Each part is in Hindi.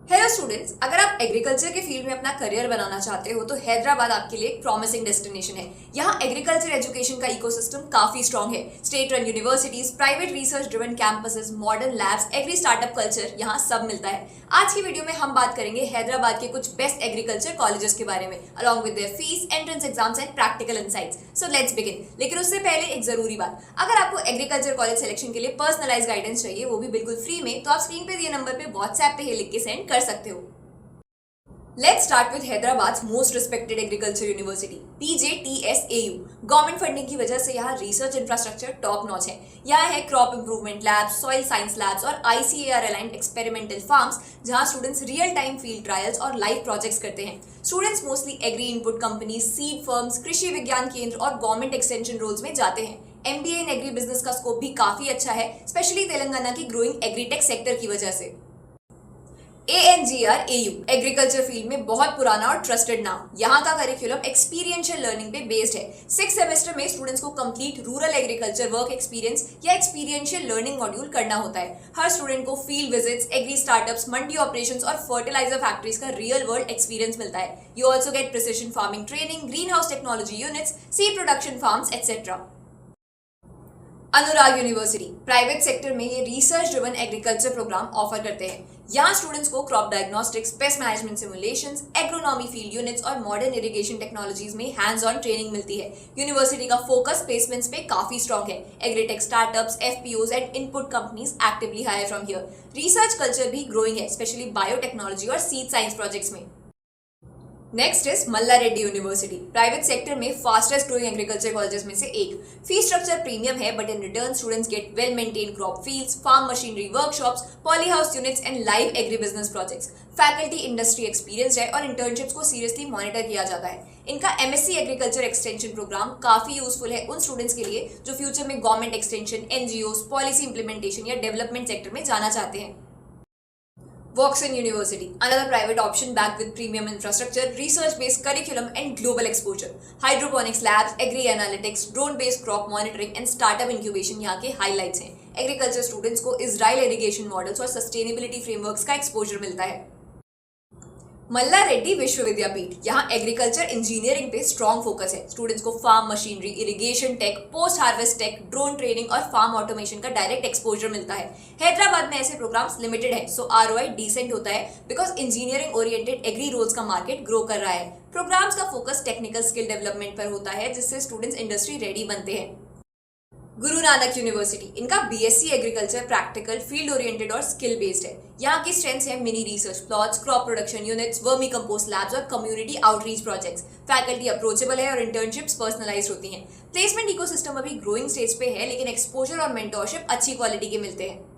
हेलो स्टूडेंट्स, अगर आप एग्रीकल्चर के फील्ड में अपना करियर बनाना चाहते हो तो हैदराबाद आपके लिए एक प्रॉमिसिंग डेस्टिनेशन है। यहाँ एग्रीकल्चर एजुकेशन का इकोसिस्टम काफी स्ट्रॉन्ग है। State run universities, private research driven campuses, modern labs, agri startup culture, यहाँ सब मिलता है। आज की वीडियो में हम बात करेंगे हैदराबाद के कुछ बेस्ट एग्रीकल्चर कॉलेजेस के बारे में, along with their fees, entrance exams and practical insights. So let's begin. लेकिन उससे पहले एक जरूरी बात, अगर आपको एग्रीकल्चर कॉलेज सिलेक्शन के लिए पर्सनलाइज गाइडेंस चाहिए, वो भी बिल्कुल फ्री में, तो आप स्क्रीन पे दिए नंबर पे व्हाट्सएप पे ही लिख के सेंड कर सकते हो। Let's start with Hyderabad's most respected agriculture university, PJTSAU। Government funding की वजह से यहाँ रिसर्च इंफ्रास्ट्रक्चर टॉप नॉच है। यहाँ है crop improvement labs, soil science labs और ICAR अलाइंड एक्सपेरिमेंटल फार्म्स, जहाँ students real time field trials और लाइव प्रोजेक्ट्स करते हैं। Students mostly agri input companies, seed firms, Krishi Vigyan केंद्र और गवर्नमेंट एक्सटेंशन रोल्स में जाते हैं। MBA इन एग्री बिजनेस का स्कोप भी काफी अच्छा है, स्पेशली तेलंगाना की ग्रोइंग एग्रीटेक सेक्टर की वजह से। ANGR-AU एग्रीकल्चर फील्ड में बहुत पुराना और ट्रस्टेड नाम। यहाँ का करिकुलम एक्सपीरियंशियल लर्निंग पे बेस्ड है। 6 सेमेस्टर में स्टूडेंट्स को complete rural agriculture work experience या एक्सपीरियंशियल लर्निंग मॉड्यूल करना होता है। हर स्टूडेंट को field visits, agri startups, mandi operations और फर्टिलाइजर फैक्ट्रीज का रियल वर्ल्ड एक्सपीरियंस मिलता है। You also get precision farming training, green house technology units, seed production farms etcetera. Anurag university private sector में ये research driven agriculture programme offer करते हैं। यहाँ स्टूडेंट्स को crop diagnostics, pest management simulations, agronomy field units और मॉडर्न इरिगेशन टेक्नोलॉजीज में हैंड्स ऑन ट्रेनिंग मिलती है। यूनिवर्सिटी का फोकस प्लेसमेंट्स पे काफी स्ट्रॉन्ग है। Agritech startups, FPOs and input companies actively hire from here. Research culture भी ग्रोइंग है, स्पेशली बायोटेक्नोलॉजी और सीड साइंस प्रोजेक्ट्स में। Next is Malla Reddy university, private sector में फास्टेस्ट ग्रोइंग एग्रीकल्चर कॉलेजेस में से एक। फी स्ट्रक्चर प्रीमियम है, but in return students get well maintain crop fields, farm machinery workshops, poly house units and live agri business projects. Faculty industry experience है और इंटर्नशिप्स को सीरियसली मॉनिटर किया जाता है। इनका MSc एग्रीकल्चर एक्सटेंशन प्रोग्राम काफी यूजफुल है उन स्टूडेंट्स के लिए जो फ्यूचर में government extension, NGOs, policy implementation या डेवलपमेंट सेक्टर में जाना चाहते हैं। Voxen University, another private option backed with premium infrastructure, research-based curriculum and global exposure. Hydroponics labs, agri analytics, drone-based crop monitoring and startup incubation यहाँ के highlights हैं। Agriculture students को Israel irrigation models और sustainability frameworks का exposure मिलता है। मल्ला रेड्डी विश्वविद्यापीठ, यहाँ एग्रीकल्चर इंजीनियरिंग पे स्ट्रॉन्ग फोकस है। स्टूडेंट्स को farm machinery, irrigation tech, post harvest tech, drone training और फार्म ऑटोमेशन का डायरेक्ट एक्सपोजर मिलता है। हैदराबाद में ऐसे प्रोग्राम्स लिमिटेड है, सो ROI डिसेंट होता है, because engineering oriented agri roles का मार्केट ग्रो कर रहा है। प्रोग्राम्स का फोकस टेक्निकल स्किल डेवलपमेंट पर होता है, जिससे स्टूडेंट्स इंडस्ट्री रेडी बनते हैं। गुरु नानक यूनिवर्सिटी, इनका BSc agriculture practical, field oriented और स्किल बेस्ड है। यहाँ की स्ट्रेंथ्स है mini research plots, crop production units, vermi compost labs और community outreach projects. Faculty approachable है और इंटर्नशिप्स पर्सनलाइज होती हैं। प्लेसमेंट इकोसिस्टम अभी ग्रोइंग स्टेज पे है, लेकिन एक्सपोजर और मेंटोरशिप अच्छी क्वालिटी के मिलते हैं।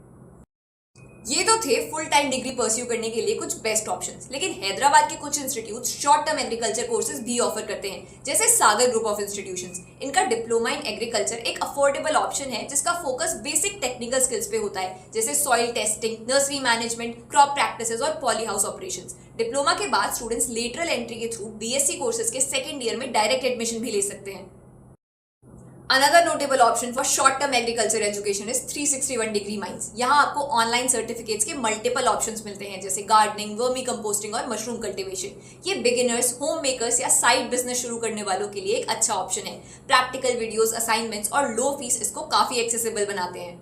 ये तो थे फुल टाइम डिग्री परस्यू करने के लिए कुछ बेस्ट ऑप्शंस, लेकिन हैदराबाद के कुछ institute short term agriculture courses भी ऑफर करते हैं, जैसे सागर ग्रुप ऑफ इंस्टीट्यूशंस। इनका डिप्लोमा इन एग्रीकल्चर एक अफोर्डेबल ऑप्शन है, जिसका फोकस बेसिक टेक्निकल स्किल्स पे होता है, जैसे soil testing, nursery management, crop practices और पॉली हाउस ऑपरेशंस। डिप्लोमा के बाद स्टूडेंट्स लेटरल एंट्री के थ्रू BSc कोर्सेज के सेकेंड ईयर में डायरेक्ट एडमिशन भी ले सकते हैं। Another notable option for short-term agriculture education is 361 degree Minds। यहाँ आपको ऑनलाइन सर्टिफिकेट्स के मल्टीपल ऑप्शंस मिलते हैं, जैसे गार्डनिंग, वर्मी कंपोस्टिंग और मशरूम कल्टीवेशन। ये बिगिनर्स, होम मेकर्स या साइड बिजनेस शुरू करने वालों के लिए एक अच्छा ऑप्शन है। प्रैक्टिकल वीडियोस, असाइनमेंट्स और लो फीस इसको काफी एक्सेसिबल बनाते हैं।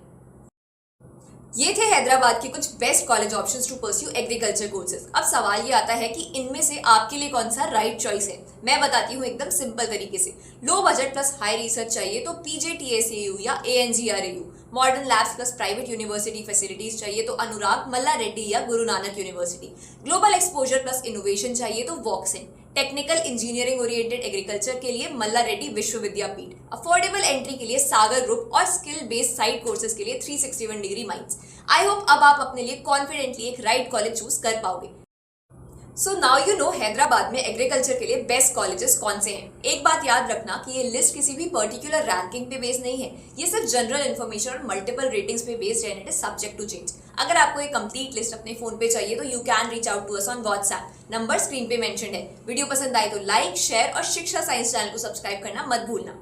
ये थे हैदराबाद के कुछ best college options to pursue agriculture courses. अब सवाल ये आता है कि इनमें से आपके लिए कौन सा राइट चॉइस है। मैं बताती हूँ एकदम सिंपल तरीके से। Low budget plus high research चाहिए तो PJTSAU या ANGR-AU। Modern labs plus private university facilities चाहिए तो अनुराग, मल्ला रेड्डी या गुरु Nanak university. Global exposure plus innovation चाहिए तो वॉक्सन। टेक्निकल इंजीनियरिंग ओरिएंटेड एग्रीकल्चर के लिए मल्ला रेड्डी विश्वविद्यापीठ। अफोर्डेबल एंट्री के लिए सागर ग्रुप और स्किल बेस्ड साइड कोर्सेज के लिए 361 डिग्री माइंड्स। आई होप अब आप अपने लिए कॉन्फिडेंटली एक राइट कॉलेज चूज कर पाओगे। So now you know Hyderabad में एग्रीकल्चर के लिए बेस्ट कॉलेजेस कौन से हैं। एक बात याद रखना कि ये लिस्ट किसी भी पर्टिकुलर रैंकिंग पे बेस्ड नहीं है, ये सिर्फ जनरल इन्फॉर्मेशन और मल्टीपल रेटिंग्स पे बेस्ड है and it is subject to change. अगर आपको एक कंप्लीट लिस्ट अपने फोन पे चाहिए तो you can reach out to us on WhatsApp, number screen पे मेंशन्ड है। वीडियो पसंद आए तो लाइक, शेयर और शिक्षा साइंस चैनल को सब्सक्राइब करना मत भूलना।